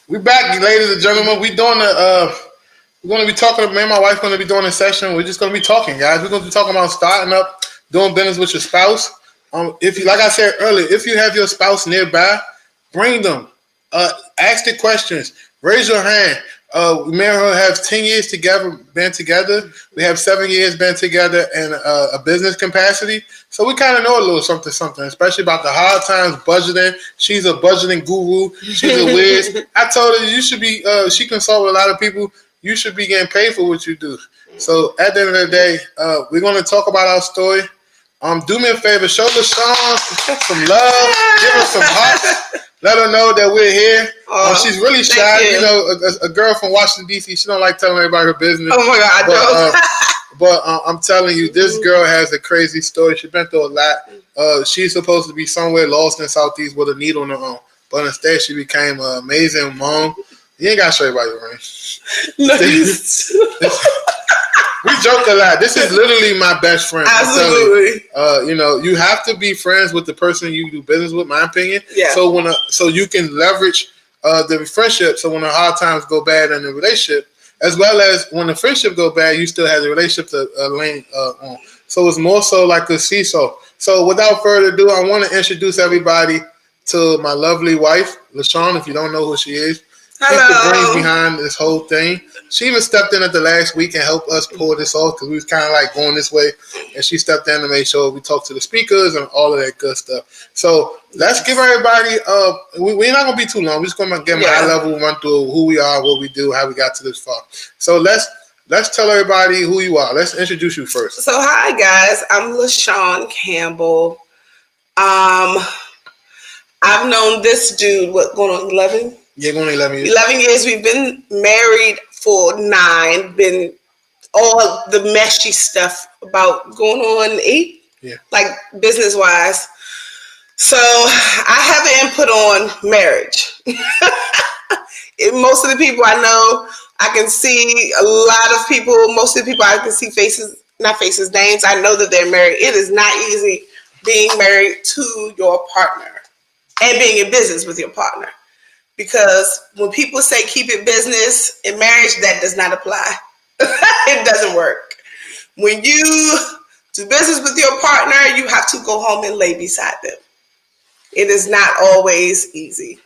We back, ladies and gentlemen. We're going to be talking. Me and my wife going to be doing a session. We're just going to be talking, guys. We're going to be talking about starting up, doing business with your spouse. If you, like I said earlier, if you have your spouse nearby, bring them. Ask the questions. Raise your hand. Me and her have 10 years been together. We have 7 years been together in a business capacity. So we kind of know a little something, especially about the hard times, budgeting. She's a budgeting guru. She's a whiz. I told her you should be, she consult with a lot of people. You should be getting paid for what you do. So at the end of the day, we're going to talk about our story. Do me a favor, show LaShawn some love, give her some hearts. Let her know that we're here. She's really shy. You know, a girl from Washington, D.C., she don't like telling everybody her business. Oh, my God, I don't. But I'm telling you, this girl has a crazy story. She's been through a lot. She's supposed to be somewhere lost in Southeast with a needle in her arm. But instead, she became an amazing mom. You ain't got to show everybody your ring. No, we joke a lot. This is literally my best friend. Absolutely. You know, you have to be friends with the person you do business with, my opinion. Yeah. So you can leverage the friendship. So when the hard times go bad in the relationship, as well as when the friendship go bad, you still have the relationship to lean on. So it's more so like a seesaw. So without further ado, I want to introduce everybody to my lovely wife, LaShawn, if you don't know who she is. Hello. The brains behind this whole thing. She even stepped in at the last week and helped us pull this off because we was kind of like going this way. And she stepped in to make sure we talked to the speakers and all of that good stuff. So let's give everybody, we're not going to be too long. We're just going to give them a high level run through who we are, what we do, how we got to this far. So let's tell everybody who you are. Let's introduce you first. So hi guys, I'm LaShawn Campbell. I've known this dude, going on 11? Yeah, going on 11 years. 11 years. We've been married for 9. Been all the meshy stuff about going on 8. Yeah. Like business wise. So I have an input on marriage. Most of the people I know, I can see a lot of people. Most of the people I can see names. I know that they're married. It is not easy being married to your partner and being in business with your partner. Because when people say keep it business, in marriage, that does not apply. It doesn't work. When you do business with your partner, you have to go home and lay beside them. It is not always easy.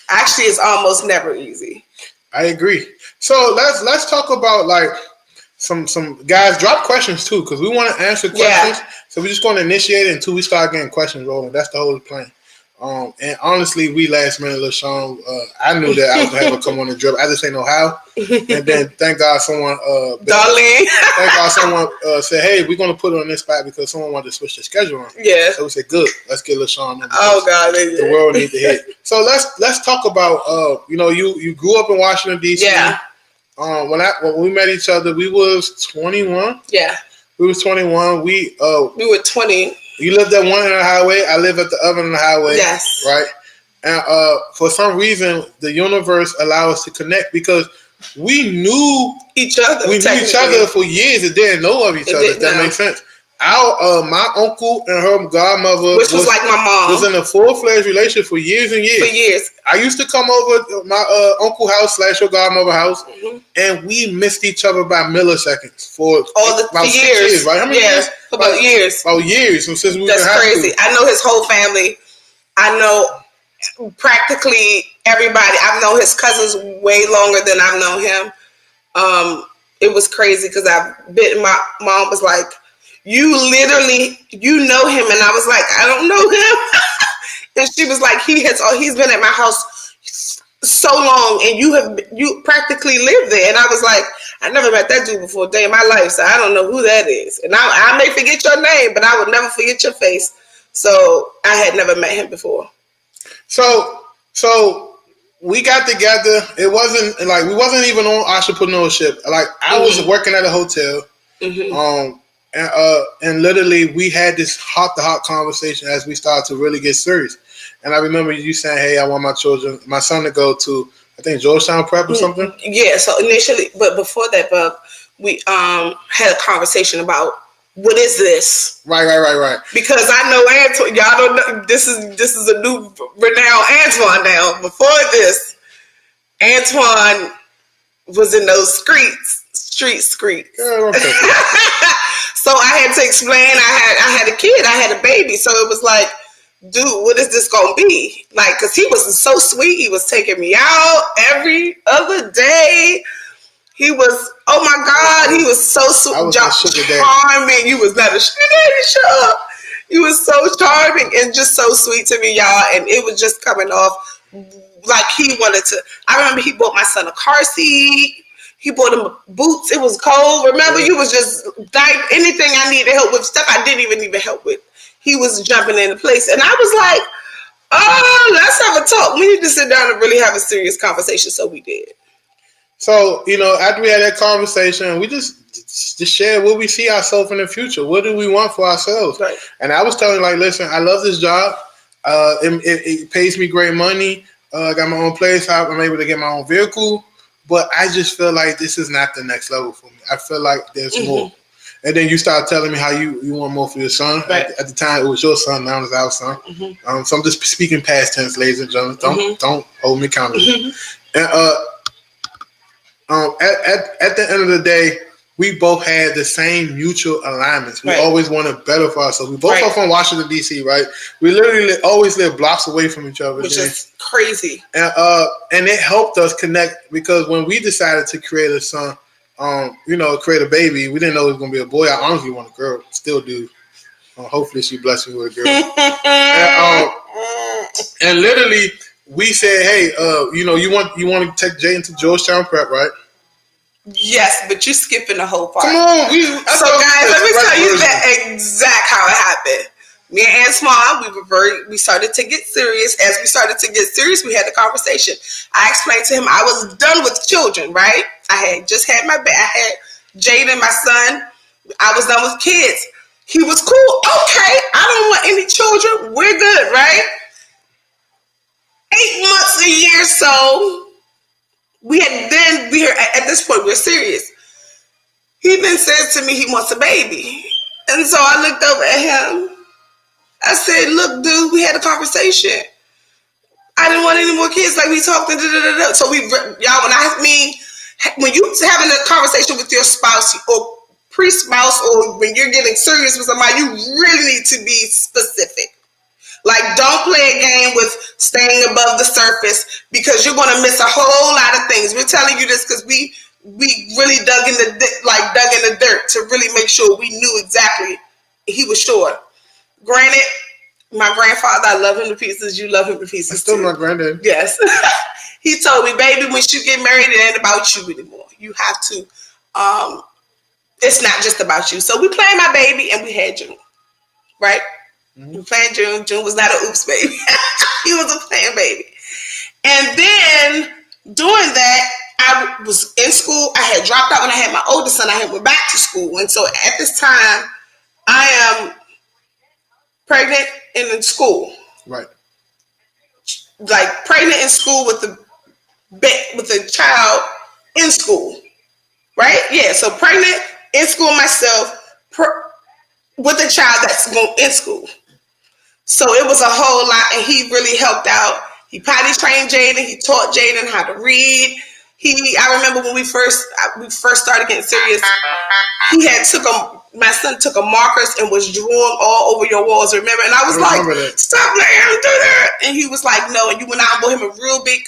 Actually, it's almost never easy. I agree. So let's talk about like some guys drop questions too, because we want to answer questions. Yeah. So we're just going to initiate it until we start getting questions rolling. That's the whole plan. And honestly, we last minute, LaShawn, I knew that I was going to have her come on the drip. I just didn't know how. And then thank God someone, said, hey, we're going to put her on this spot because someone wanted to switch the schedule on. Yeah. So we said, good, let's get LaShawn in. Oh, God. The world needs to hit. So let's talk about, you grew up in Washington, D.C. Yeah. When we met each other, we was 21. Yeah. We was 21. We were 20. You lived at one end of the highway. I live at the other end of the highway. Yes. Right? And for some reason, the universe allowed us to connect because we knew each other. We knew each other for years and didn't know of each other. If that makes sense. My uncle and her godmother, which was like my mom, was in a full-fledged relationship for years and years. For years. I used to come over to my uncle house / her godmother house, and we missed each other by milliseconds for about years. 6 years, right? How many years? About years. About years. So since we That's crazy. I know his whole family. I know practically everybody. I've known his cousins way longer than I've known him. It was crazy because my mom was like, you know him, and I was like, I don't know him. And she was like, he's been at my house so long, and you practically live there. And I was like, I never met that dude before a day in my life, so I don't know who that is. And I may forget your name, but I would never forget your face. So I had never met him before. So we got together. It wasn't like we wasn't even on entrepreneurship. Like I was working at a hotel. And literally we had this heart-to-heart conversation as we started to really get serious. And I remember you saying, hey, I want my son to go to, I think, Georgetown Prep or something? Yeah, so initially, but before that, we had a conversation about what is this? Right. Because I know Antoine, y'all don't know, this is a new renowned Antoine now. Before this, Antoine was in those streets. Girl, So I had to explain. I had a kid. I had a baby. So it was like, dude, what is this gonna be? Like, cause he was so sweet. He was taking me out every other day. He was, oh my God, he was so charming. You was not a sugar daddy, shut up. He was so charming and just so sweet to me, y'all. And it was just coming off like he wanted to. I remember he bought my son a car seat. He bought him boots. It was cold. Remember, you was just like anything I needed help with, stuff I didn't even help with. He was jumping into place. And I was like, oh, let's have a talk. We need to sit down and really have a serious conversation. So we did. So, after we had that conversation, we just shared what we see ourselves in the future. What do we want for ourselves? Right. And I was telling like, listen, I love this job. It pays me great money. I got my own place. I'm able to get my own vehicle. But I just feel like this is not the next level for me. I feel like there's more. And then you start telling me how you want more for your son. Right. At the time, it was your son. Now it's our son. So I'm just speaking past tense, ladies and gentlemen. Don't hold me accountable. And at the end of the day, we both had the same mutual alignments. We always wanted better for ourselves. We both are from Washington, D.C., right? We literally always live blocks away from each other. Which is crazy. And it helped us connect because when we decided to create a son, create a baby, we didn't know it was going to be a boy. I honestly want a girl. Still do. Hopefully she blesses me with a girl. And literally, we said, hey, you want to take Jay to Georgetown Prep, right? Yes, but you're skipping the whole part. Come on. So guys, let me tell you that exact how it happened. Me and Antoine, we started to get serious. As we started to get serious, we had a conversation. I explained to him I was done with children, right? I had just had I had Jaden, my son. I was done with kids. He was cool. Okay, I don't want any children. We're good, right? 8 months, a year, so we at this point, we're serious. He then says to me he wants a baby. And so I looked over at him. I said, look, dude, we had a conversation. I didn't want any more kids like we talked. So when you having a conversation with your spouse or pre-spouse or when you're getting serious with somebody, you really need to be specific. Like, don't play a game with staying above the surface because you're going to miss a whole lot of things. We're telling you this because we really dug in the dirt to really make sure we knew exactly. He was sure. Granted, my grandfather, I love him to pieces. You love him to pieces. That's still my granddad. Yes. He told me, baby, when you get married, it ain't about you anymore. You have to. It's not just about you. So we played my baby and we had June, right? We played June. June was not an oops baby. He was a playing baby. And then doing that, I was in school. I had dropped out when I had my oldest son. I had went back to school. And so at this time, I am pregnant and in school. Right. Like pregnant in school with the child in school. Right? Yeah. So pregnant in school myself with a child that's going in school. So it was a whole lot, and he really helped out. He potty trained Jaden. He taught Jaden how to read. I remember when we first started getting serious. My son took a markers and was drawing all over your walls. Remember? And I was like, "Stop letting him do that!" And he was like, "No." And you went out and bought him a real big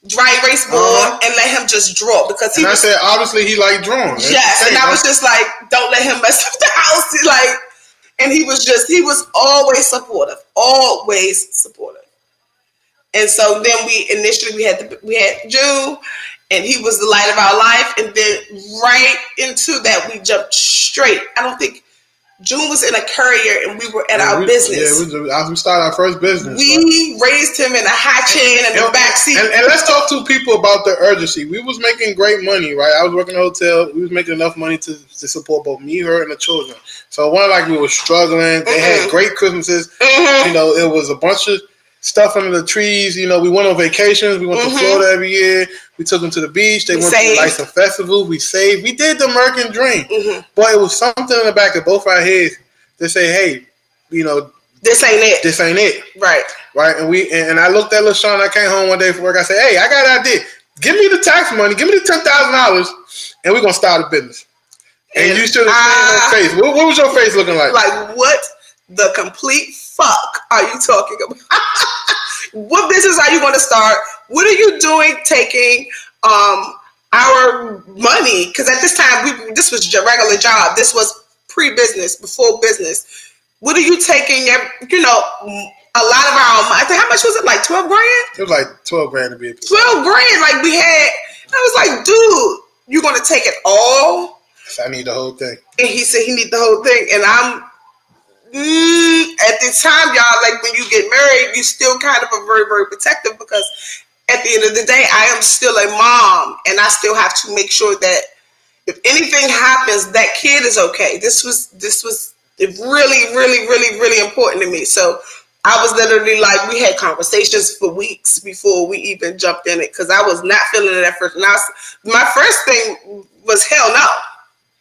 dry erase board and let him just draw because I said obviously he liked drawing. Yes, and I was just like, "Don't let him mess up the house." And he was always supportive, And so then we had June, and he was the light of our life. And then right into that, we jumped straight. I don't think June was in a courier, and we were at our business. Yeah, we started our first business. We raised him in a high chain in the backseat. And let's talk to people about the urgency. We was making great money, right? I was working in a hotel. We was making enough money to support both me, her, and the children. So it wasn't like we were struggling. They had great Christmases. It was a bunch of stuff under the trees. We went on vacations. We went to Florida every year. We took them to the beach. They went to the Lights and Festival. We saved. We did the American dream. But it was something in the back of both our heads that say, hey, this ain't it. This ain't it. Right. Right. And I looked at LaShawn. I came home one day from work. I said, hey, I got an idea. give me the tax money, give me the $10,000, and we're gonna start a business. And you should have seen her face. What was your face looking like? Like, what the complete fuck are you talking about? What business are you going to start? What are you doing taking our money? Because at this time, this was your regular job. This was pre-business, before business. What are you taking? You know, a lot of our own money. I think, how much was it? Like 12 grand? It was like 12 grand to be a 12 grand. Like we had. I was like, dude, you're going to take it all? I need the whole thing. And he said he need the whole thing. And I'm, at the time, y'all, like when you get married, you still kind of are very, very protective, because at the end of the day, I am still a mom, and I still have to make sure that if anything happens, that kid is okay. This was really, really, really, really important to me. So I was literally like, we had conversations for weeks before we even jumped in it, because I was not feeling it at first. And my first thing was, hell no.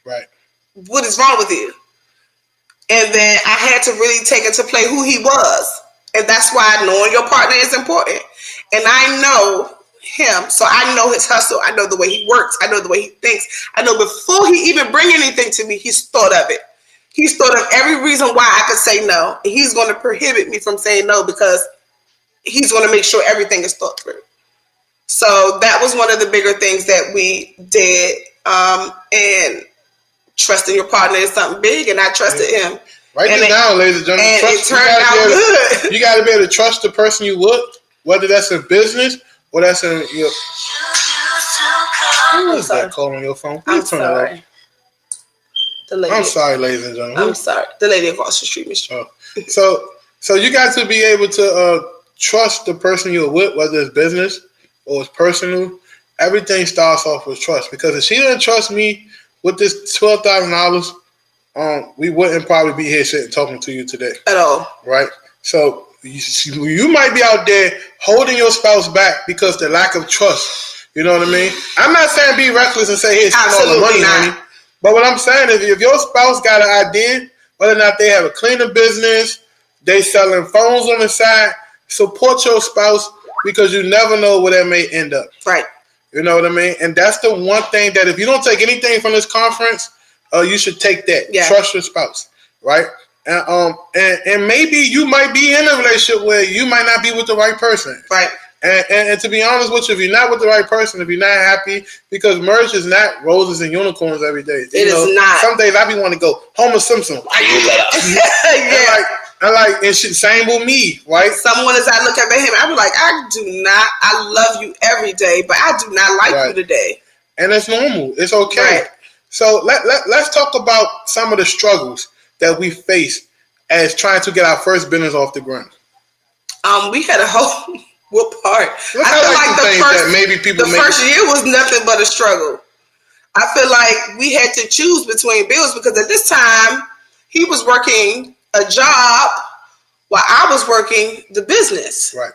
Right. What is wrong with you? And then I had to really take into play who he was. And that's why knowing your partner is important. And I know him, so I know his hustle. I know the way he works. I know the way he thinks. I know before he even bring anything to me, he's thought of it. He's thought of every reason why I could say no. And he's going to prohibit me from saying no, because he's going to make sure everything is thought through. So that was one of the bigger things that we did. And trusting your partner is something big, and I trusted him. Write this down, ladies and gentlemen. And it turned out good. You got to be able to trust the person you with, whether that's in business or that's in your... Who is that calling your phone? I'm sorry. The lady. I'm sorry, ladies and gentlemen. I'm sorry. The lady across the street, Mr. So you got to be able to trust the person you're with, whether it's business or it's personal. Everything starts off with trust, because if she didn't trust me with this $12,000, we wouldn't probably be here sitting talking to you today. At all. Right? So you might be out there holding your spouse back because the lack of trust. You know what I mean? I'm not saying be reckless and say, hey, spend all the money, honey. But what I'm saying is, if your spouse got an idea, whether or not they have a cleaning business, they selling phones on the side, support your spouse, because you never know where that may end up. Right. You know what I mean? And that's the one thing that if you don't take anything from this conference, you should take that. Yeah. Trust your spouse, right? And maybe you might be in a relationship where you might not be with the right person. Right. And to be honest with you, if you're not with the right person, if you're not happy, because marriage is not roses and unicorns every day. It is not. Some days I be want to go, Homer Simpson, why you let us? And same with me, right? Someone, as I look at him, I'm like, I love you every day, but I do not like you today. And it's normal. It's okay. Right. So let's talk about some of the struggles that we face as trying to get our first business off the ground. We had a whole part. I feel like the first year was nothing but a struggle. I feel like we had to choose between bills, because at this time he was working a job while I was working the business. Right.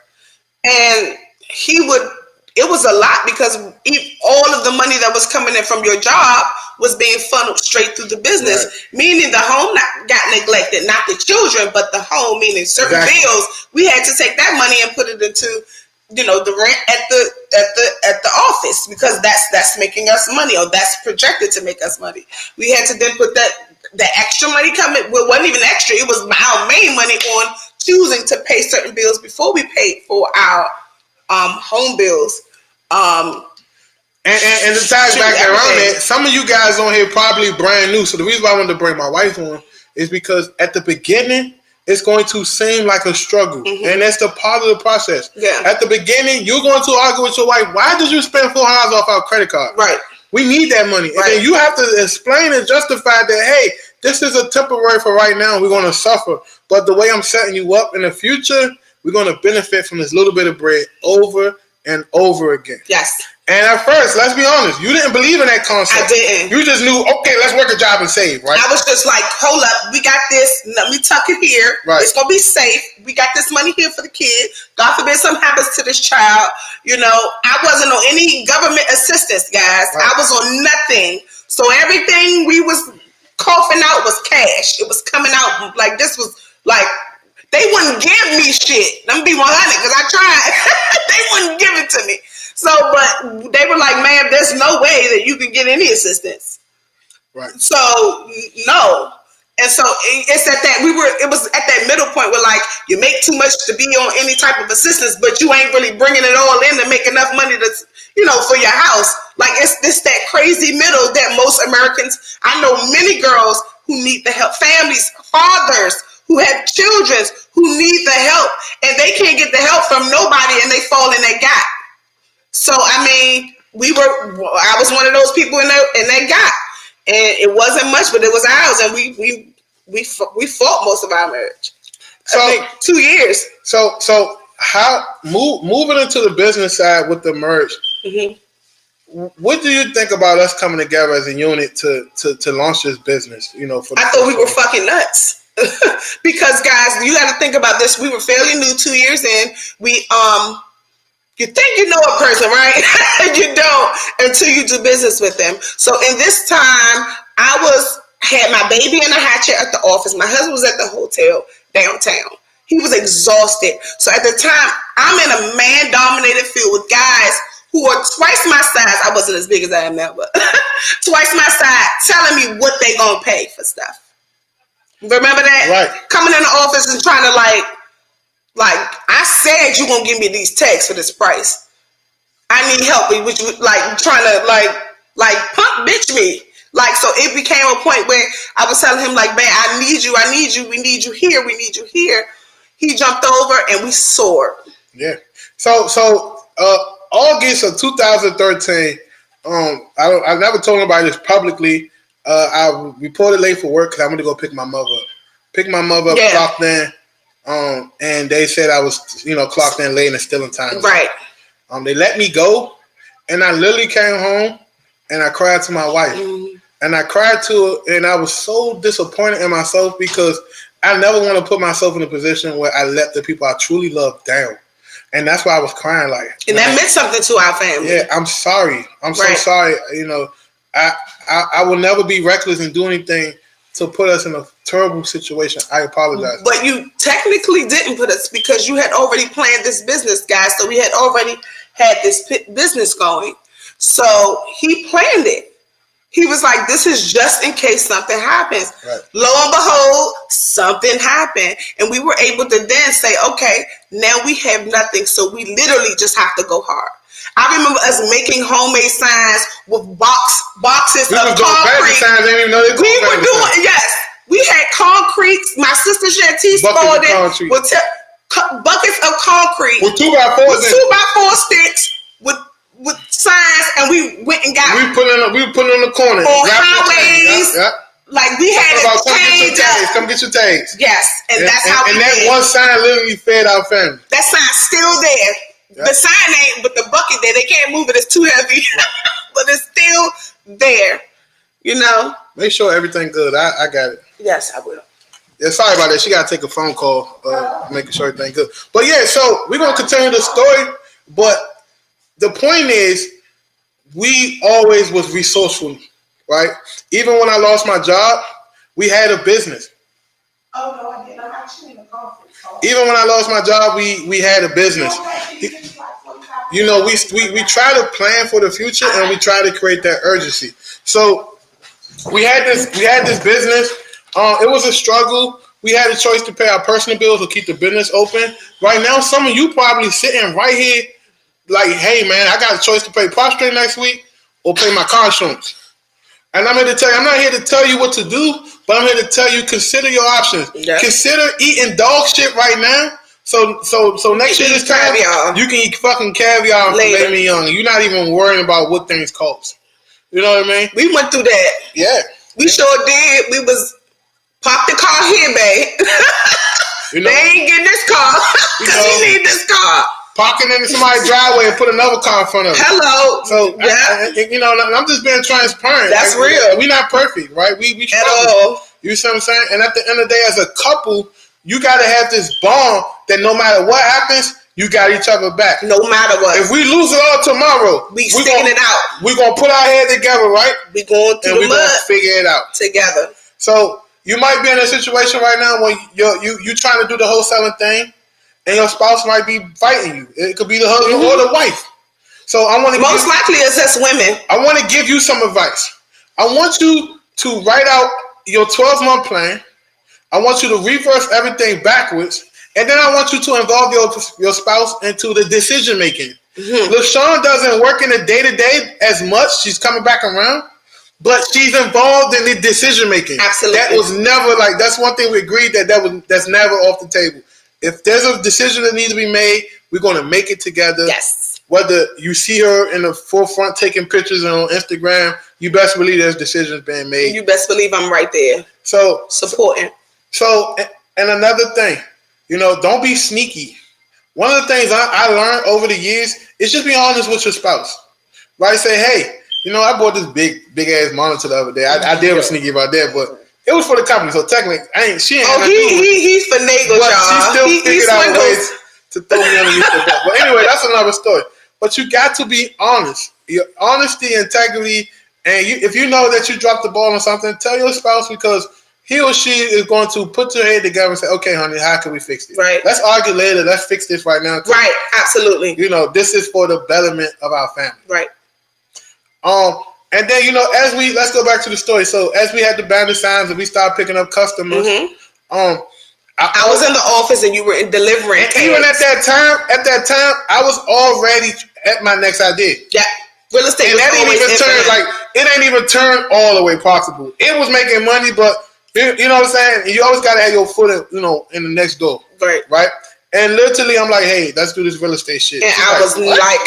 And it was a lot, because all of the money that was coming in from your job was being funneled straight through the business, meaning the home got neglected, not the children, but the home, meaning certain bills. We had to take that money and put it into, the rent at the office, because that's making us money, or that's projected to make us money. We had to then put the extra money coming. Well, it wasn't even extra. It was our main money on choosing to pay certain bills before we paid for our home bills. And to tie back around that, some of you guys on here probably brand new. So the reason why I wanted to bring my wife on is because at the beginning, it's going to seem like a struggle. Mm-hmm. And that's the part of the process. Yeah. At the beginning, you're going to argue with your wife. Why did you spend $400 off our credit card? Right. We need that money. Right. And then you have to explain and justify that, hey, this is a temporary for right now. We're going to suffer. But the way I'm setting you up in the future, we're going to benefit from this little bit of bread over and over again. Yes. And at first, let's be honest, you didn't believe in that concept. I didn't. You just knew, okay, let's work a job and save, right? I was just like, hold up, we got this. Let me tuck it here. Right. It's going to be safe. We got this money here for the kid. God forbid something happens to this child. I wasn't on any government assistance, guys. Right. I was on nothing. So everything we was coughing out was cash. It was coming out like this was like, they wouldn't give me shit. Let me be 100, because I tried. They wouldn't give it to me. So, but they were like, ma'am, there's no way that you can get any assistance. Right. So, no. And so it's at that, it was at that middle point where like, you make too much to be on any type of assistance, but you ain't really bringing it all in to make enough money to, for your house. Like it's that crazy middle that most Americans, I know many girls who need the help, families, fathers who have children who need the help, and they can't get the help from nobody, and they fall in that gap. So, I mean, I was one of those people in that gap. And it wasn't much, but it was ours, and we fought most of our marriage. So I think 2 years. So how moving into the business side with the merge? Mm-hmm. What do you think about us coming together as a unit to launch this business? I thought we were fucking nuts because guys, you got to think about this. We were fairly new, 2 years in. You think you know a person, right? You don't until you do business with them. So in this time, I had my baby in a high chair at the office. My husband was at the hotel downtown. He was exhausted. So at the time, I'm in a man-dominated field with guys who are twice my size. I wasn't as big as I am now, but twice my size, telling me what they gonna pay for stuff. Remember that? Right. Coming in the office and trying to like I said, you're going to give me these texts for this price. I need help. Which like trying to like punk bitch me. Like, so it became a point where I was telling him like, man, I need you. We need you here. We need you here. He jumped over and we soared. Yeah. So August of 2013, I never told nobody this publicly. I reported late for work because I went to go pick my mother up. Yeah. Clocked in. And they said I was, clocked in late and still in time. Right. They let me go, and I literally came home, and I cried to my wife. Mm-hmm. And I cried to her, and I was so disappointed in myself because I never want to put myself in a position where I let the people I truly love down. And that's why I was crying And that meant something to our family. Yeah, I'm sorry. I'm so sorry. I will never be reckless and do anything to put us in a terrible situation. I apologize. But you technically didn't put us because you had already planned this business, guys. So we had already had this business going. So he planned it. He was like, this is just in case something happens. Right. Lo and behold, something happened. And we were able to then say, okay, now we have nothing. So we literally just have to go hard. I remember us making homemade signs with boxes of concrete. Signs, I didn't even know they we were doing, yes. We had concrete. My sister Shantice bought it with buckets of concrete. With 2x4 sticks with signs, and we went and got. We put in the corner on highways. Yep. Like we had it changed up. Come get your tags. Yes, and that's how we did. And that one sign literally fed our family. That sign's still there. Yep. The sign ain't, but the bucket there, they can't move it. It's too heavy, but it's still there. Make sure everything good. I got it. Yes, I will. Yeah, sorry about that. She got to take a phone call, making sure everything good. But yeah, so we're gonna continue the story. But the point is, we always was resourceful, right? Even when I lost my job, we had a business. Oh no, I didn't. I'm actually in the conference. Even when I lost my job, we had a business. We try to plan for the future and we try to create that urgency. So we had this business. It was a struggle. We had a choice to pay our personal bills or keep the business open. Right now, some of you probably sitting right here like, hey man, I got a choice to pay Propstream next week or pay my car insurance. And I'm here to tell you, I'm not here to tell you what to do, but I'm here to tell you, consider your options. Yeah. Consider eating dog shit right now. So next year this time, you can eat fucking caviar and filet mignon. You're not even worrying about what things cost. You know what I mean? We went through that. Yeah. We sure did. We was pop the car here, babe. They ain't getting this car because he need this car. Parking into somebody's driveway and put another car in front of it. Hello. So, I'm just being transparent. That's real. We're not perfect, right? We struggle. You see what I'm saying? And at the end of the day, as a couple, you got to have this bond that no matter what happens, you got each other back. No matter what. If we lose it all tomorrow, we're sticking it out. We're going to put our head together, right? We're going through the mud. And we're going to figure it out. Together. So, you might be in a situation right now where you're trying to do the wholesaling thing, and your spouse might be fighting you. It could be the husband or the wife. So I want to most likely it's us women. I want to give you some advice. I want you to write out your 12-month plan. I want you to reverse everything backwards, and then I want you to involve your spouse into the decision making. Mm-hmm. LaShawn doesn't work in the day-to-day as much. She's coming back around, but she's involved in the decision making. Absolutely. That was never that's one thing we agreed that's never off the table. If there's a decision that needs to be made, we're going to make it together. Yes. Whether you see her in the forefront taking pictures on Instagram, you best believe there's decisions being made. You best believe I'm right there. So supporting. So, and another thing, don't be sneaky. One of the things I learned over the years is just be honest with your spouse. Right? Say, hey, I bought this big ass monitor the other day. I did was sneaky about that, but it was for the company. So technically, she ain't. He's finagled, y'all. She still figured out ways to throw me underneath the belt. But anyway, that's another story. But you got to be honest. Your honesty, integrity, and if you know that you dropped the ball on something, tell your spouse, because he or she is going to put their head together and say, okay, honey, how can we fix this? Right. Let's argue later. Let's fix this right now. Right. Absolutely. This is for the betterment of our family. Right. And then, let's go back to the story. So as we had the banner signs and we started picking up customers, I was in the office and you were delivering. And even at that time, I was already at my next idea. Yeah. Real estate. And that ain't even turned all the way possible. It was making money, but you know what I'm saying? You always gotta have your foot in the next door. Right. Right? And literally I'm like, hey, let's do this real estate shit. And I was like,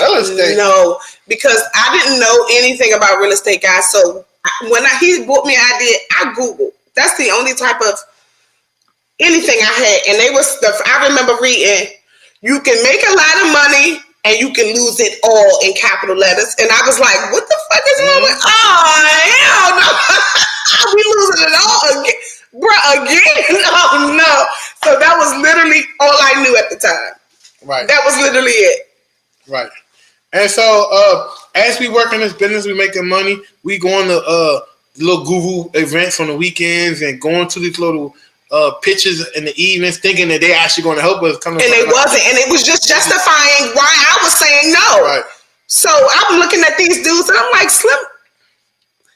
no, because I didn't know anything about real estate, guys. So when he bought me an idea, I Googled. That's the only type of anything I had. And they was stuff I remember reading, you can make a lot of money and you can lose it all in capital letters. And I was like, what the fuck is wrong with? Oh, hell no. We losing it all again. Bruh, again? Oh, no. So that was literally all I knew at the time. Right. That was literally it. Right. And so as we work in this business, we making money. We going to little guru events on the weekends and going to these little pitches in the evenings, thinking that they actually going to help us. And it wasn't. And it was just justifying why I was saying no. Right. So I'm looking at these dudes and I'm like, Slim,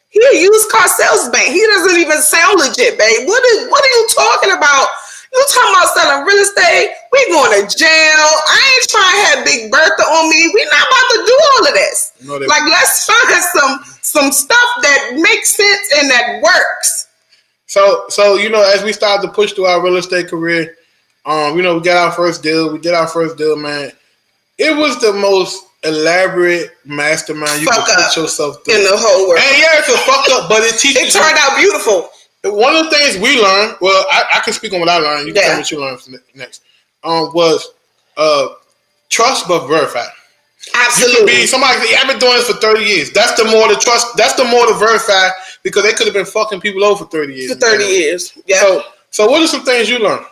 he a used car salesman. He doesn't even sound legit, babe. What are you talking about? You talking about selling real estate? We going to jail. I ain't trying to have Big Bertha on me. We not about to do all of this. No, let's find some stuff that makes sense and that works. So as we started to push through our real estate career, we got our first deal. We did our first deal, man. It was the most elaborate mastermind you could put yourself through in the whole world. And yeah, it's a fuck up, but it teaches. It turned out beautiful. One of the things we learned, well, I can speak on what I learned. You can tell me what you learned from next. Was trust but verify. Absolutely. You could be somebody. I've been doing this for 30 years. That's the more to trust. That's the more to verify, because they could have been fucking people over for 30 years. For 30 years. Yeah. So what are some things you learned?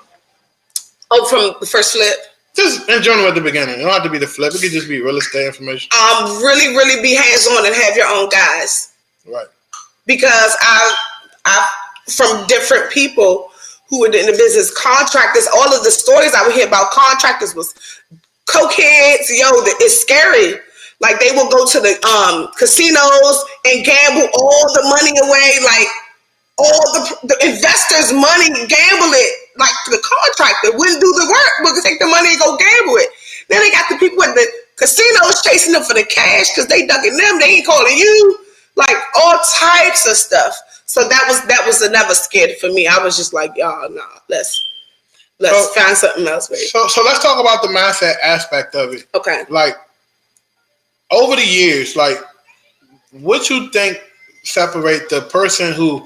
Oh, from the first flip. Just in general at the beginning. It don't have to be the flip. It could just be real estate information. Really, really be hands-on and have your own guys. Right. Because I from different people who were in the business, contractors, all of the stories I would hear about contractors was cokeheads. It's scary. Like they will go to the casinos and gamble all the money away. Like all the investors' money, gamble it. Like the contractor wouldn't do the work, but take the money and go gamble it. Then they got the people at the casinos chasing them for the cash because they ducking them. They ain't calling you. Like all types of stuff. So that was another scare for me. I was just like, y'all, nah, let's find something else, baby. So let's talk about the mindset aspect of it. Okay. Like over the years, like what you think separate the person who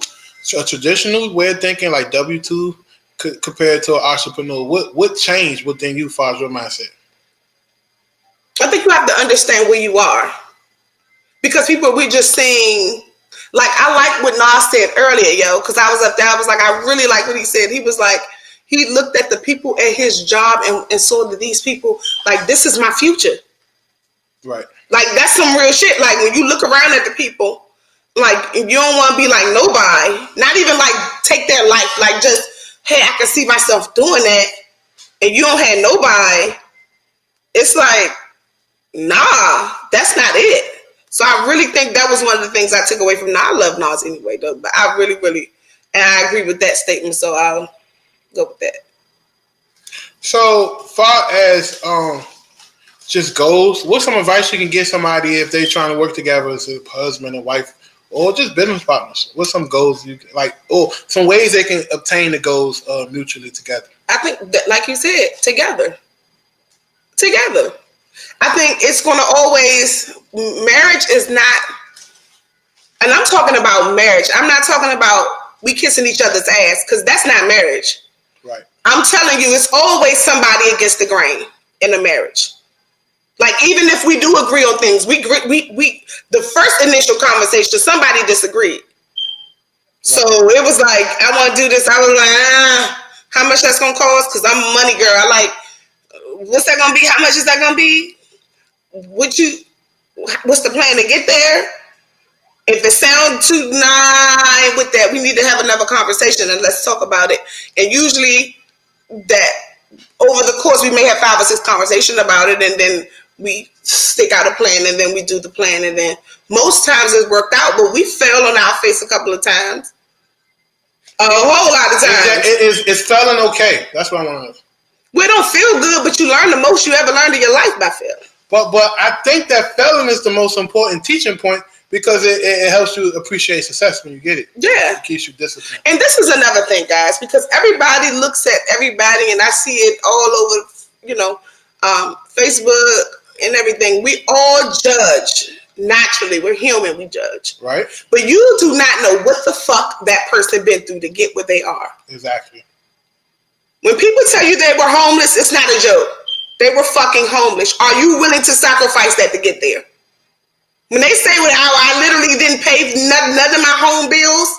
a traditional way of thinking, like W-2, compared to an entrepreneur? What changed within you as far as your mindset? I think you have to understand where you are. Because we're just saying, like, I like what Nas said earlier, because I was up there, I was like, I really like what he said. He was like, he looked at the people at his job and saw that these people, like, this is my future. Right. Like, that's some real shit. Like, when you look around at the people, like, you don't want to be like nobody, not even like take their life, like just, hey, I can see myself doing that, and you don't have nobody. It's like, Nah, that's not it. So I really think that was one of the things I took away from. Now, I love Nas anyway, though, but I really, and I agree with that statement. So I'll go with that. So far as just goals, what's some advice you can give somebody if they're trying to work together as a husband and wife, or just business partners? What's some goals you like, or some ways they can obtain the goals mutually together? I think that, like you said, together. I think it's going to always, marriage is not, and I'm talking about marriage. I'm not talking about we kissing each other's ass, because that's not marriage. Right. I'm telling you, it's always somebody against the grain in a marriage. Like, even if we do agree on things, we the first initial conversation, somebody disagreed. Right. So it was like, I want to do this. I was like, how much that's going to cost? Because I'm a money girl. I like, what's that going to be? How much is that going to be? What's the plan to get there? If it sounds too nigh with that, we need to have another conversation and let's talk about it. And usually that over the course, we may have 5 or 6 conversations about it, and then we stick out a plan, and then we do the plan, and then most times it's worked out, but we fell on our face a couple of times. A whole lot of times. It's feeling okay. That's what I want to know. Well, it don't feel good, but you learn the most you ever learned in your life by failing. But I think that failing is the most important teaching point, because it helps you appreciate success when you get it. Yeah. It keeps you disciplined. And this is another thing, guys, because everybody looks at everybody, and I see it all over, Facebook and everything. We all judge. Naturally, we're human, we judge. Right. But you do not know what the fuck that person been through to get where they are. Exactly. When people tell you they were homeless, it's not a joke. They were fucking homeless. Are you willing to sacrifice that to get there? When they say, well, I literally didn't pay none of my home bills,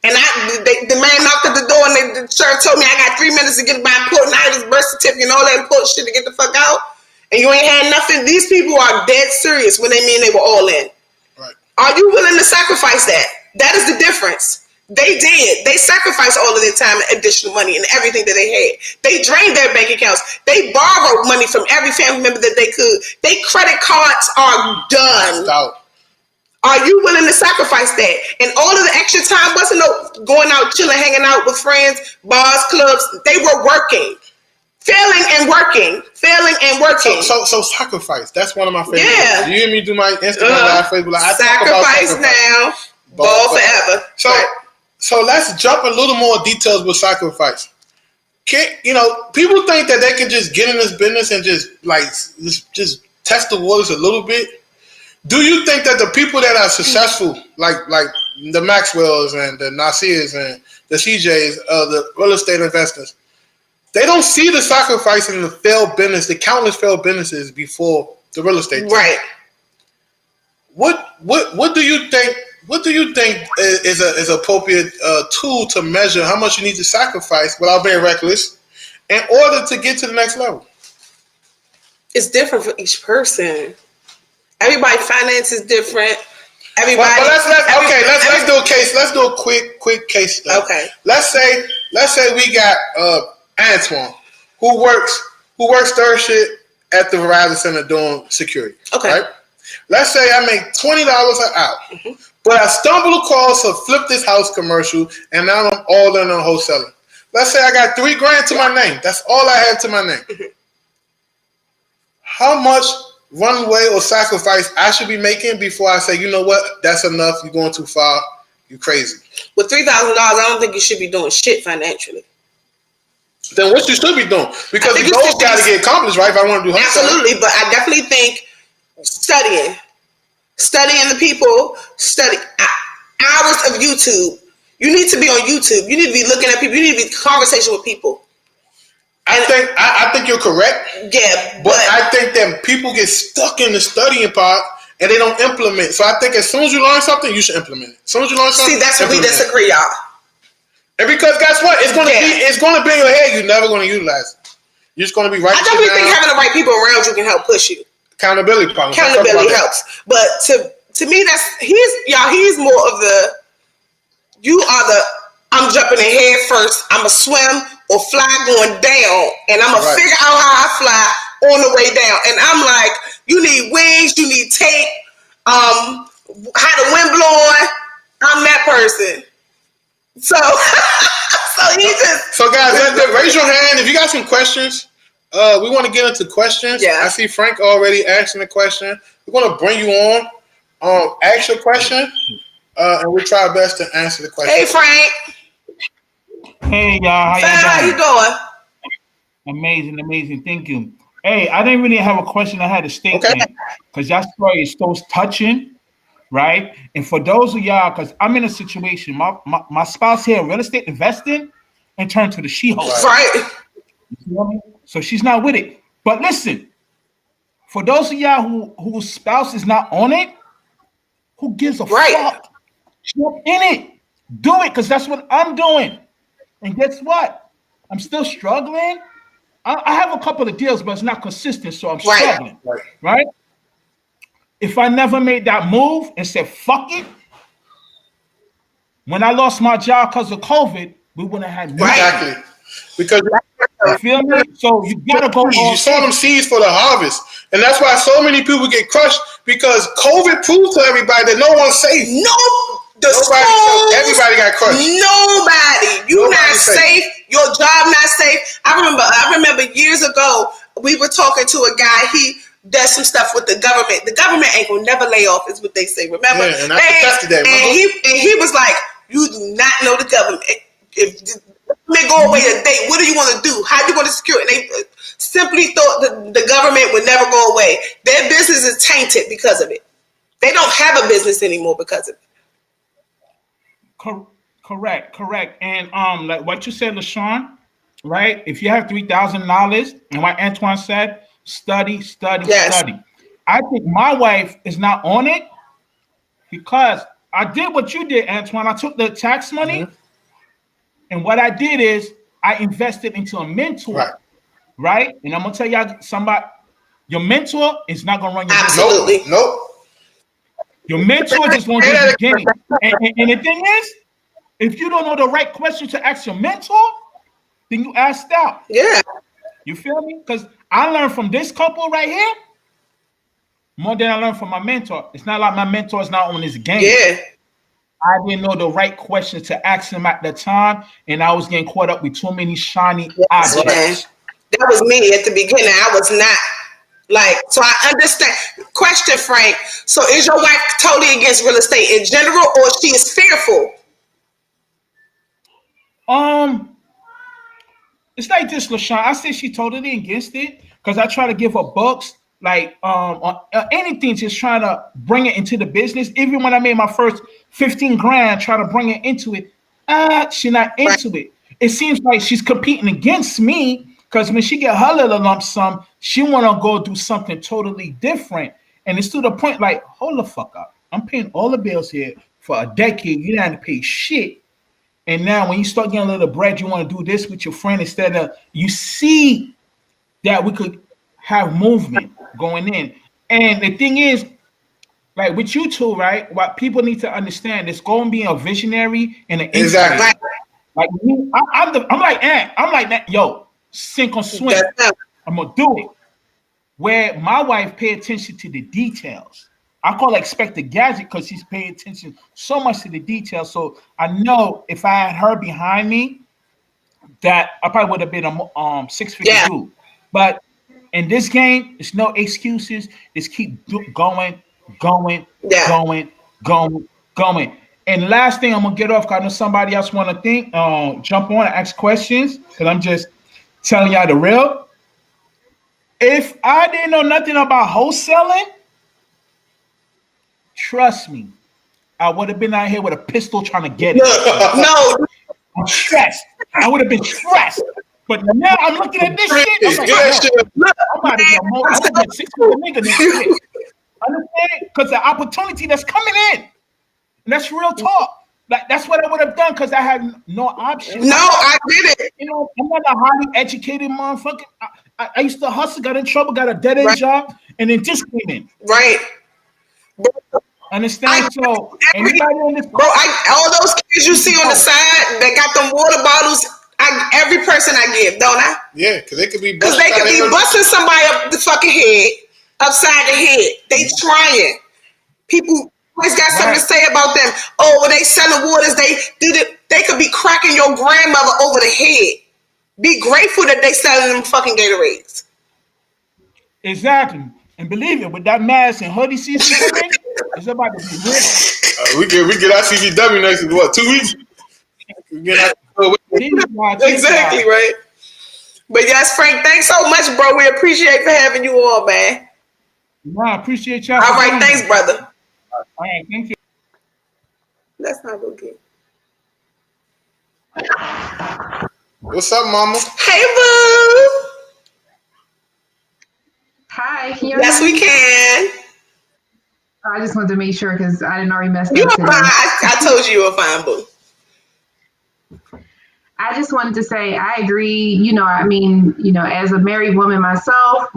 and the man knocked at the door, and the sheriff told me I got 3 minutes to get my important items, birth certificate, and all that important shit to get the fuck out, and you ain't had nothing. These people are dead serious when they mean they were all in. Right. Are you willing to sacrifice that? That is the difference. They did. They sacrificed all of their time and additional money and everything that they had. They drained their bank accounts. They borrowed money from every family member that they could. Their credit cards are done. Are you willing to sacrifice that? And all of the extra time wasn't no going out, chilling, hanging out with friends, bars, clubs. They were working. Failing and working. So sacrifice. That's one of my favorites. Yeah. You hear me do my Instagram live Facebook? I sacrifice now, ball forever. So let's jump a little more details with sacrifice. People think that they can just get in this business and just test the waters a little bit. Do you think that the people that are successful, like the Maxwells and the Nasirs and the CJs, the real estate investors, they don't see the sacrifice in the failed business, the countless failed businesses before the real estate team. Right. What do you think? What do you think is an appropriate tool to measure how much you need to sacrifice without being reckless in order to get to the next level? It's different for each person. Everybody's finance is different. Everybody. But let's do a case. Let's do a quick case study. Okay. Let's say we got Antoine who works third shift at the Verizon Center doing security. Okay. Right? Let's say I make $20 an hour, but I stumble across a flip this house commercial, and now I'm all in on wholesaling. Let's say I got $3,000 to my name. That's all I have to my name. How much runway or sacrifice I should be making before I say, you know what, that's enough. You're going too far. You're crazy. With $3,000, I don't think you should be doing shit financially. Then what you should be doing? Because the goals got to get accomplished, right? If I want to do wholesaling. Absolutely, but I definitely think studying the people, hours of YouTube. You need to be on YouTube. You need to be looking at people. You need to be in conversation with people. I think you're correct. Yeah, but I think that people get stuck in the studying part and they don't implement. So I think as soon as you learn something, you should implement it. As soon as you learn something, see, that's where we disagree, y'all. And because guess what? It's gonna be in your head. You're never gonna utilize it. You're just gonna be right. I definitely think having the right people around you can help push you. Accountability partners. Accountability helps. But to me, he's more of the, I'm jumping in head first. I'm a swim or fly going down, and I'm going to figure out how I fly on the way down. And I'm like, You need wings. You need tape. How the wind blowing. I'm that person. So, So guys, raise your hand if you got some questions. We want to get into questions. Yeah. I see Frank already asking a question. We're going to bring you on. Ask your question, and we'll try our best to answer the question. Hey, Frank. Hey, y'all. How you doing? Amazing. Thank you. Hey, I didn't really have a question. I had a statement because that story is so touching, right? And for those of y'all, because I'm in a situation, my spouse here, real estate investing, and turned to the she-hole. Right. You feel me? So she's not with it. But listen, for those of y'all whose spouse is not on it, who gives a fuck? Jump in it. Do it, because that's what I'm doing. And guess what? I'm still struggling. I have a couple of deals, but it's not consistent, so I'm struggling. Right? If I never made that move and said, fuck it, when I lost my job because of COVID, we wouldn't have had nothing. Exactly. Because you feel me? So you gotta go. You saw them seeds for the harvest. And that's why so many people get crushed, because COVID proved to everybody that no one's safe. Everybody got crushed. Nobody. You're not safe. Your job not safe. I remember years ago, we were talking to a guy. He does some stuff with the government. The government ain't gonna never lay off, is what they say. Remember? Yeah, and I protested that. And he was like, "You do not know the government. If they go away today, what do you want to do? How you going to secure it?" And they simply thought the government would never go away. Their business is tainted because of it. They don't have a business anymore because of it. Correct. And like what you said, LaShawn, right? If you have $3,000, and what Antoine said, study. I think my wife is not on it because I did what you did, Antoine. I took the tax money, and what I did is I invested into a mentor, right? And I'm gonna tell y'all somebody, your mentor is not gonna run your business. Absolutely. Nope. Your mentor just won't do the game. And the thing is, if you don't know the right question to ask your mentor, then you asked out. Yeah. You feel me? Because I learned from this couple right here more than I learned from my mentor. It's not like my mentor is not on this game. Yeah. I didn't know the right questions to ask him at the time, and I was getting caught up with too many shiny objects. That was me at the beginning. I was not. So I understand. Question, Frank. So is your wife totally against real estate in general, or she is fearful? It's like this, LaShawn. I say she totally against it because I try to give her books, on anything, just trying to bring it into the business. Even when I made my first 15 grand, try to bring it into it. She's not into it. It seems like she's competing against me. Because when she get her little lump sum, she want to go do something totally different. And it's to the point like, hold the fuck up. I'm paying all the bills here for a decade. You didn't have to pay shit. And now when you start getting a little bread, you want to do this with your friend instead of, you see that we could have movement going in. And the thing is, like with you two, right? What people need to understand is going being a visionary and an exactly. Like I'm like that, yo. Sink or swim. I'm gonna do it. Where my wife pay attention to the details. I call it expected gadget because she's paying attention so much to the details. So I know if I had her behind me, that I probably would have been a six-figure dude. But in this game, there's no excuses. Just keep going. And last thing I'm gonna get off, because I know somebody else want to jump on and ask questions, because I'm just telling y'all the real. If I didn't know nothing about wholesaling, trust me, I would have been out here with a pistol trying to get it. No. I'm stressed. I would have been stressed. But now I'm looking at this shit. I'm like, I'm about to get more. I'm going to get 600 niggas this shit. Understand? Because the opportunity that's coming in. And that's real talk. That's what I would have done because I had no option. No, I did it. You know, I'm not a highly educated motherfucker. I used to hustle, got in trouble, got a dead-end job, and then just came in. Right. Understand? So, anybody on this... Bro, all those kids you see on the side that got them water bottles, every person I give, don't I? Yeah, because they could be... Because they could be busting somebody up the fucking head. upside the head. They trying. People always got something to say about them. Oh, when they selling waters, they could be cracking your grandmother over the head. Be grateful that they selling them fucking Gatorades. Exactly. And believe it, with that mask and hoodie season coming, it's about to be real. We get our CVW next in what, 2 weeks? Exactly, right? But yes, Frank, thanks so much, bro. We appreciate for having you on, man. No, I appreciate y'all. All right, thanks, brother. All right, thank you. Let's not go get. What's up, mama? Hey, boo. Hi. Yes, we can. I just wanted to make sure because I didn't already mess up. You're fine. I told you were fine, boo. I just wanted to say I agree. As a married woman myself,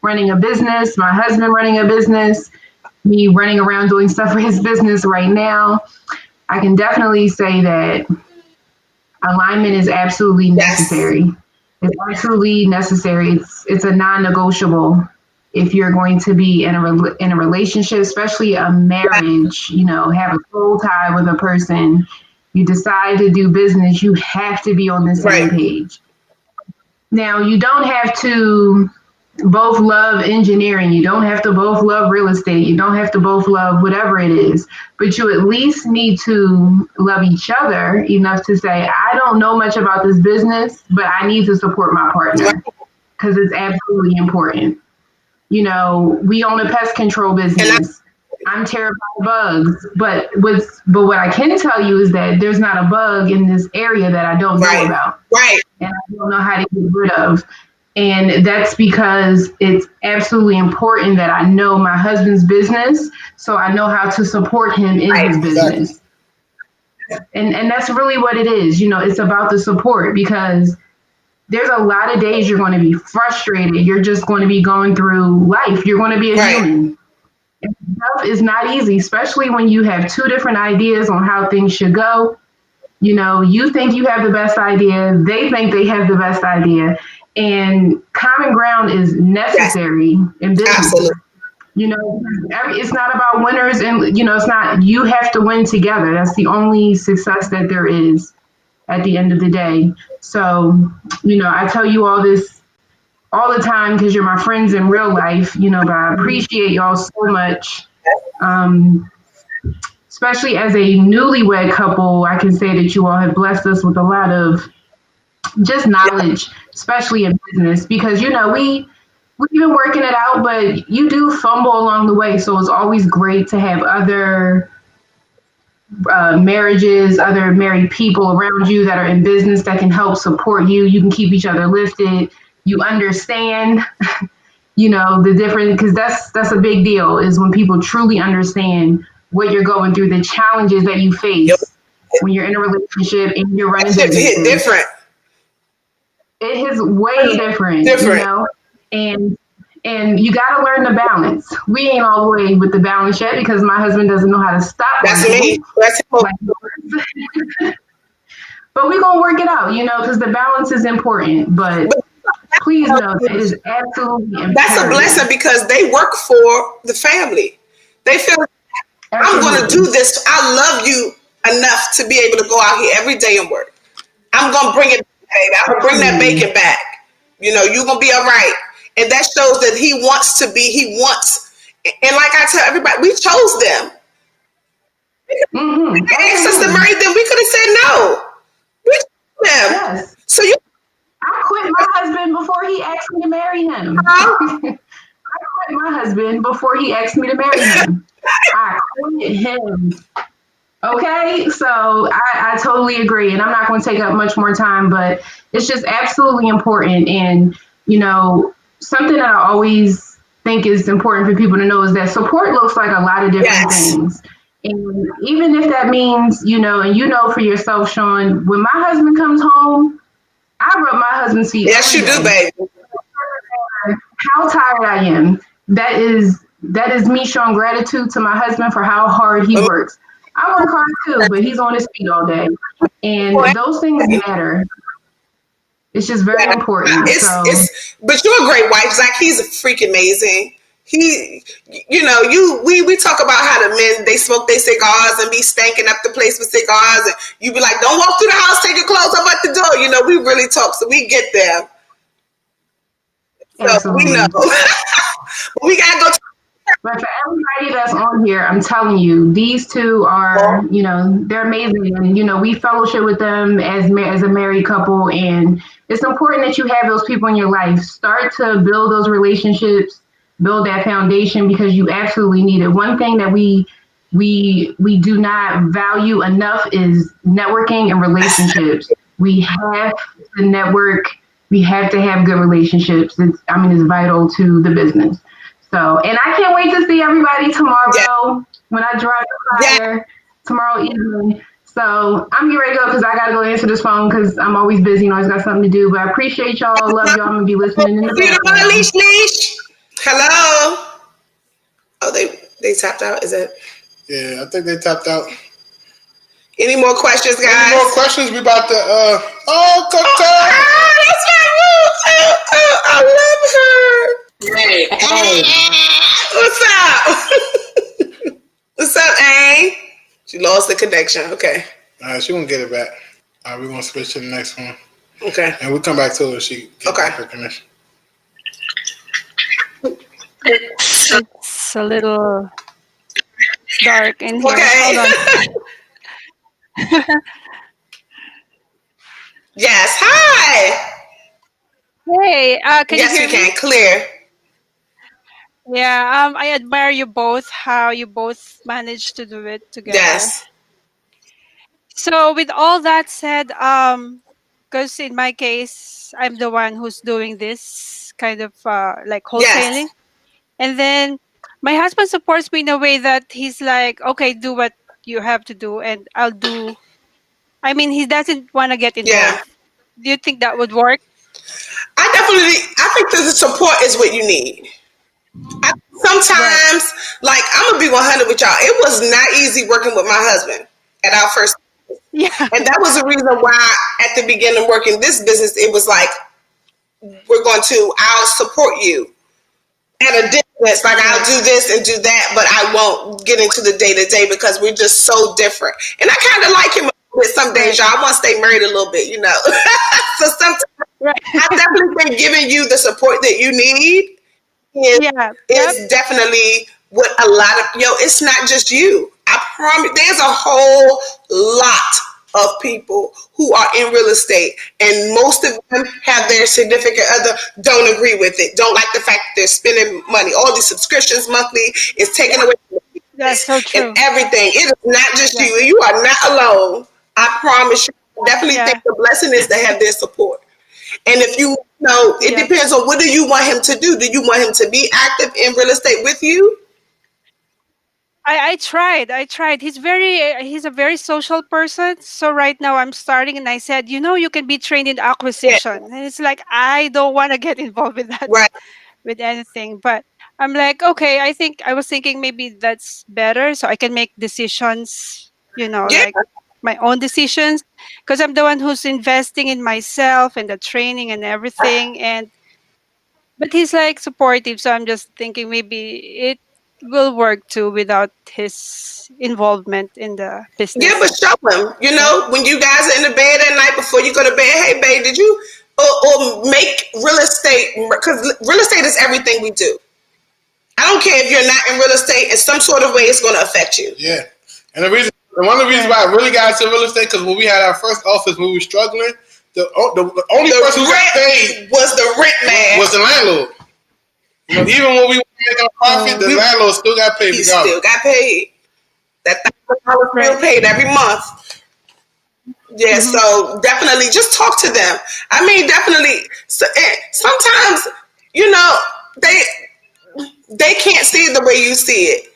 running a business, my husband running a business, me running around doing stuff for his business right now, I can definitely say that alignment is absolutely necessary. Yes. It's absolutely necessary. It's a non-negotiable if you're going to be in a relationship, especially a marriage, have a soul tie with a person. You decide to do business, you have to be on the same page. Now, you don't have to both love engineering. You don't have to both love real estate. You don't have to both love whatever it is. But you at least need to love each other enough to say, I don't know much about this business, but I need to support my partner because it's absolutely important. We own a pest control business. I'm terrified of bugs, but what I can tell you is that there's not a bug in this area that I don't know about. Right. And I don't know how to get rid of. And that's because it's absolutely important that I know my husband's business so I know how to support him in his business. And that's really what it is. It's about the support because there's a lot of days you're going to be frustrated. You're just going to be going through life. You're going to be a human. And stuff is not easy, especially when you have two different ideas on how things should go. You think you have the best idea. They think they have the best idea. And common ground is necessary in business. Absolutely. It's not about winners and, it's not, you have to win together. That's the only success that there is at the end of the day. So, I tell you all this all the time because you're my friends in real life, but I appreciate y'all so much. Especially as a newlywed couple, I can say that you all have blessed us with a lot of just knowledge, especially in business, because, we've been working it out, but you do fumble along the way. So it's always great to have other marriages, other married people around you that are in business that can help support you. You can keep each other lifted. You understand, the difference, because that's a big deal, is when people truly understand what you're going through, the challenges that you face when you're in a relationship and you're running businesses. It hit different. It is way different. And you got to learn the balance. We ain't all the way with the balance yet because my husband doesn't know how to stop. That's me. But we're going to work it out, because the balance is important. But please know that it is absolutely important. That's a blessing because they work for the family. They feel I'm going to do this. I love you enough to be able to go out here every day and work. I'm going to bring it back, baby. I'm going to bring that bacon back. You're going to be all right. And that shows that he wants. And like I tell everybody, we chose them. They asked us to marry them. We could have said no. We chose them. Yes. So I quit my husband before he asked me to marry him. I quit my husband before he asked me to marry him. I quit him. Okay, so I totally agree. And I'm not going to take up much more time, but it's just absolutely important. And, something that I always think is important for people to know is that support looks like a lot of different things. And even if that means, and for yourself, Sean, when my husband comes home, I rub my husband's feet. Yes, you do, baby. How tired I am. That is me showing gratitude to my husband for how hard he works. I work hard too, but he's on his feet all day. And those things matter. It's just very important. But you're a great wife. Zach, he's freaking amazing. we talk about how the men, they smoke their cigars and be stanking up the place with cigars, and you be like, don't walk through the house, take your clothes off at the door. We really talk, so we get there. So Absolutely. we know. But we gotta go. But for everybody that's on here, I'm telling you, these two are, they're amazing. And, we fellowship with them as a married couple. And it's important that you have those people in your life. Start to build those relationships, build that foundation, because you absolutely need it. One thing that we do not value enough is networking and relationships. We have to network. We have to have good relationships. It's vital to the business. So, and I can't wait to see everybody tomorrow when I drop the flyer tomorrow evening. So I'm getting ready to go because I got to go answer this phone because I'm always busy and always got something to do. But I appreciate y'all. Love y'all. I'm going to be listening in the background. Leash. Hello. Oh, they tapped out? Is it? Yeah, I think they tapped out. Any more questions, guys? Any more questions? We about to, Coco. That's my move. I love her. Hey. What's up? What's up, Aang? She lost the connection. Okay. All right, she gonna get it back. All right, we're gonna switch to the next one. Okay. And we'll come back to her if she gets back her connection. It's a little dark in here. Okay. Hold on. Yes. Hi. Hey, can yes, you hear we me? can. Clear. Yeah, I admire you both, how you both managed to do it together. Yes. So with all that said, because in my case, I'm the one who's doing this kind of like wholesaling. Yes. And then my husband supports me in a way that he's like, okay, do what you have to do and I'll do. I mean, he doesn't want to get involved. Yeah. Do you think that would work? I think that the support is what you need. Sometimes, like, I'm going to be 100 with y'all. It was not easy working with my husband at our first. Yeah. And that was the reason why at the beginning working this business, it was like, I'll support you at a distance. Like, I'll do this and do that, but I won't get into the day-to-day because we're just so different. And I kind of like him a bit some days, y'all. I want to stay married a little bit, So sometimes I've definitely been giving you the support that you need. It's definitely what a lot of, it's not just you. I promise, there's a whole lot of people who are in real estate, and most of them have their significant other don't agree with it, don't like the fact that they're spending money. All these subscriptions monthly is taken away from the That's so true. and everything. It is not just you. You are not alone. I promise you. I definitely think the blessing is to have their support. And if it depends on what do you want him to do. Do you want him to be active in real estate with you? I tried. He's a very social person. So right now I'm starting and I said, you can be trained in acquisition. And it's like, I don't want to get involved with that, with anything. But I'm like, okay, I was thinking maybe that's better. So I can make decisions, like my own decisions. Because I'm the one who's investing in myself and the training and everything. But he's like supportive. So I'm just thinking maybe it will work too without his involvement in the business. Yeah, but show him, when you guys are in the bed at night before you go to bed, hey, babe, did you or make real estate, because real estate is everything we do. I don't care if you're not in real estate, in some sort of way it's going to affect you. Yeah. And one of the reasons why I really got into real estate, because when we had our first office, when we were struggling, the only person who got paid was the rent man. Was the landlord. Even when we were making a profit, the landlord still got paid. He still got paid. That $1,000 still paid every month. Yeah, so definitely just talk to them. I mean, definitely. Sometimes, they can't see it the way you see it.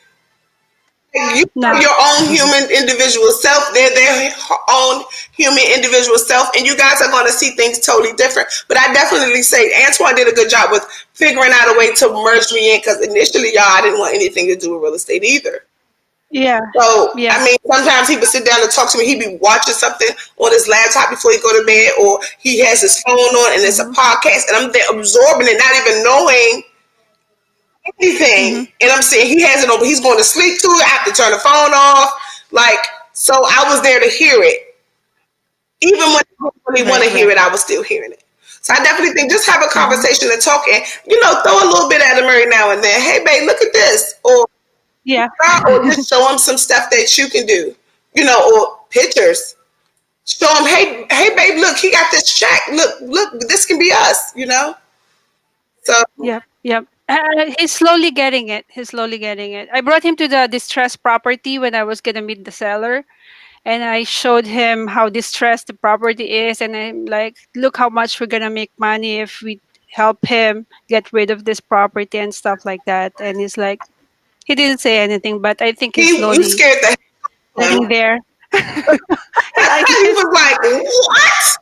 You have your own human individual self. They're their own human individual self, and you guys are going to see things totally different. But I definitely say Antoine did a good job with figuring out a way to merge me in, because initially, y'all, I didn't want anything to do with real estate either. Yeah. So, I mean, sometimes he would sit down and talk to me. He'd be watching something on his laptop before he go to bed, or he has his phone on and it's a podcast, and I'm there absorbing it, not even knowing anything. And I'm saying he has it over. He's going to sleep to it. I have to turn the phone off. Like, so I was there to hear it. Even when I didn't really want to hear it, I was still hearing it. So I definitely think just have a conversation and talk, and throw a little bit at him every now and then. Hey, babe, look at this, or or just show him some stuff that you can do, or pictures. Show him, hey, babe, look, he got this check. Look, this can be us, So Yep. He's slowly getting it. I brought him to the distressed property when I was gonna meet the seller, and I showed him how distressed the property is, and I'm like, look how much we're gonna make money if we help him get rid of this property and stuff like that. And he's like, he didn't say anything, but I think he's slowly you scared the getting there. he was like, what?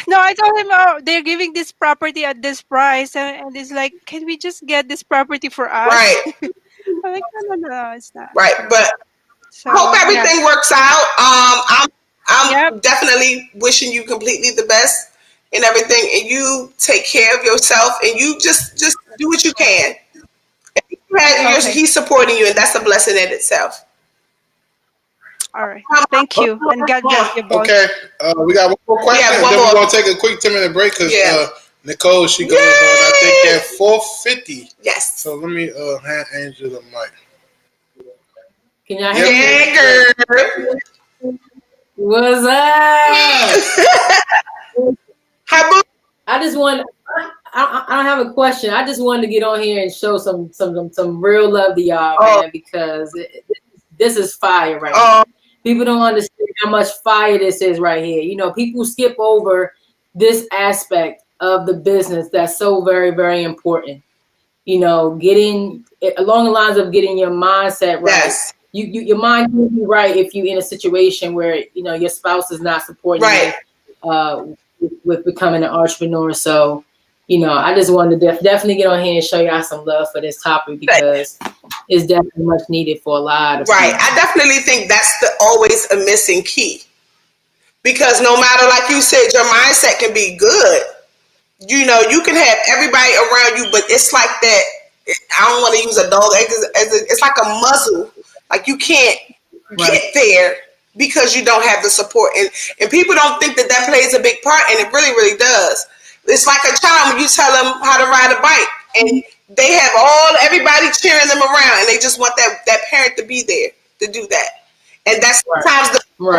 No, I told him, oh, they're giving this property at this price, and he's like, can we just get this property for us? Right. I'm like, no, it's not. Right, but So, hope everything works out. I'm definitely wishing you completely the best and everything, and you take care of yourself, and you just do what you can. He's supporting you, and that's a blessing in itself. All right. Thank you. And God bless you both. Okay. We got one more question. Yeah, then we're going to take a quick 10-minute break because Nicole, she goes on, I think, at 4:50. Yes. So let me hand Angel the mic. Can y'all hear me? Girl. What's up? I just want. I don't have a question. I just wanted to get on here and show some real love to y'all, man, because this is fire right now. People don't understand how much fire this is right here. People skip over this aspect of the business that's so very, very important. Getting along the lines of getting your mindset right. Yes. Your mind can be right if you're in a situation where your spouse is not supporting you with becoming an entrepreneur. So I just wanted to definitely get on here and show y'all some love for this topic because it's definitely much needed for a lot of people. I definitely think that's always a missing key, because no matter, like you said, your mindset can be good. You can have everybody around you, but it's like that. I don't want to use a dog. It's like a muzzle. Like you can't get there because you don't have the support, and people don't think that plays a big part, and it really, really does. It's like a child when you tell them how to ride a bike, and they have everybody cheering them around, and they just want that parent to be there to do that. And that's sometimes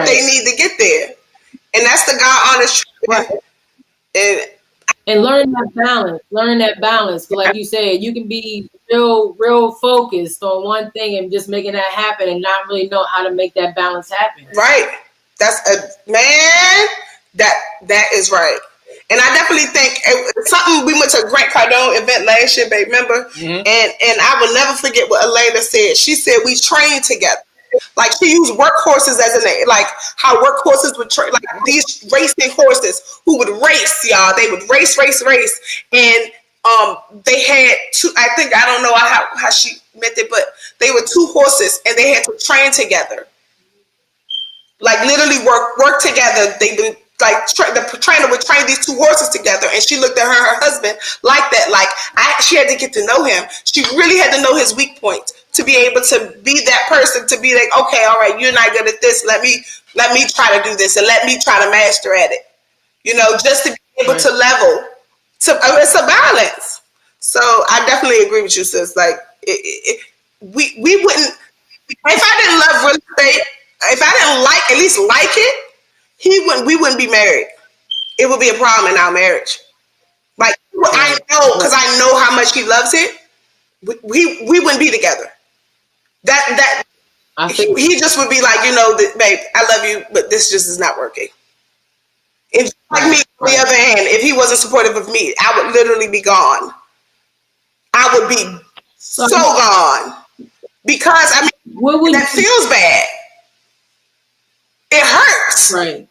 they need to get there, and that's the God honest truth. And learn that balance. Like you said, you can be real focused on one thing and just making that happen, and not really know how to make that balance happen. Right. That's that is right. And I definitely think something, we went to a Grant Cardone event last year, babe, remember? Mm-hmm. And I will never forget what Elena said. She said we trained together. Like she used workhorses as like how workhorses would train, like these racing horses who would race, y'all. They would race. And they had two, I don't know how she meant it, but they were two horses and they had to train together. Like literally work together. They would, like the trainer would train these two horses together, and she looked at her husband like that. Like she had to get to know him. She really had to know his weak points to be able to be that person, to be like, okay, all right, you're not good at this. Let me try to do this, and let me try to master at it. Just to be able to level. So it's a balance. So I definitely agree with you, sis. Like we wouldn't, if I didn't love real estate, if I didn't at least like it, we wouldn't be married. It would be a problem in our marriage. Like I know, because I know how much he loves it. We wouldn't be together. He just would be like, babe, I love you, but this just is not working. If like me, on the other hand, if he wasn't supportive of me, I would literally be gone. I would be so gone, because that feels bad. It hurts. Right.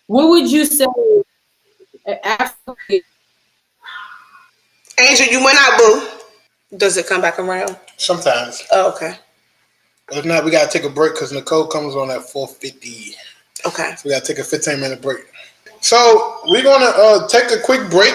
What would you say after? Angel, you went out, boo. Does it come back around? Sometimes. Oh, okay. But if not, we got to take a break because Nicole comes on at 4:50. Okay. So we got to take a 15-minute break. So we're gonna take a quick break.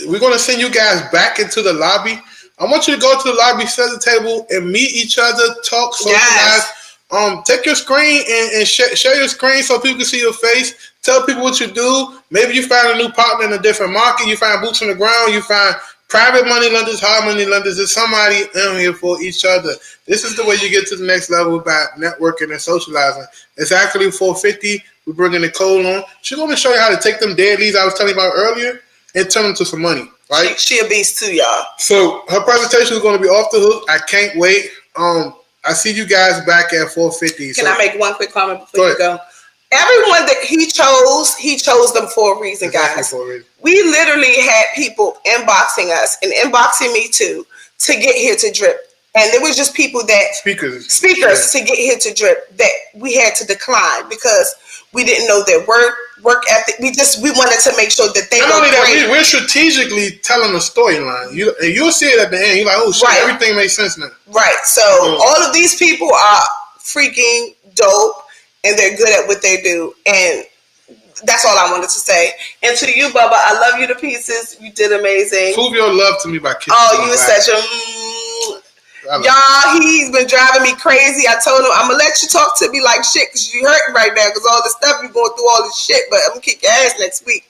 We're gonna send you guys back into the lobby. I want you to go to the lobby, set the table, and meet each other, talk, socialize. Yes. Take your screen and share your screen so people can see your face. Tell people what you do. Maybe you find a new partner in a different market. You find boots on the ground. You find private money lenders, hard money lenders. There's somebody in here for each other. This is the way you get to the next level by networking and socializing. It's actually $450. We're bringing Nicole on. She's going to show you how to take them dailies I was telling you about earlier and turn them to some money. Right? She a beast too, y'all. So her presentation is going to be off the hook. I can't wait. I see you guys back at 450. Can I make one quick comment before you go? Everyone that he chose them for a reason, guys. For a reason. We literally had people inboxing us and inboxing me too to get here to Drip. And there was just people that speakers to get here to Drip that we had to decline because we didn't know their work ethic. We wanted to make sure that they not only that, we're strategically telling a storyline. You'll see it at the end. You're like, oh shit, everything makes sense now. Right. So all of these people are freaking dope and they're good at what they do. And that's all I wanted to say. And to you, Bubba, I love you to pieces. You did amazing. Prove your love to me by kissing you were such a y'all, he's been driving me crazy. I told him, I'm going to let you talk to me like shit because you're hurting right now because all this stuff, you're going through all this shit, but I'm going to kick your ass next week.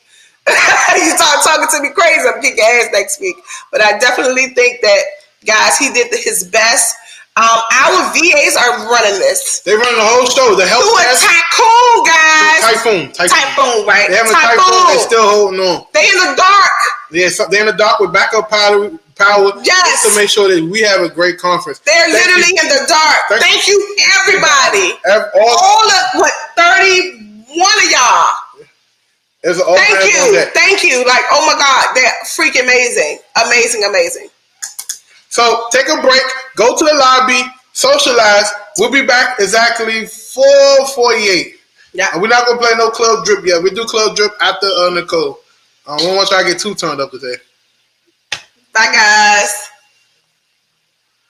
You start talking to me crazy, I'm going to kick your ass next week. But I definitely think that, guys, he did his best. Our VAs are running this. They run the whole show. The help desk. Tycoon, guys. Typhoon, right? They have a typhoon. They still holding on. They in the dark. Yeah, they're in the dark with backup power. Yes. Just to make sure that we have a great conference. They're literally in the dark. Thank you, everybody. All of 31 of y'all. Thank you. Like, oh my God, they're freaking amazing. So take a break, go to the lobby, socialize. We'll be back exactly 4:48. Yeah. And we're not gonna play no Club Drip yet. We do Club Drip after Nicole. We don't want y'all to get too turned up today. Bye, guys.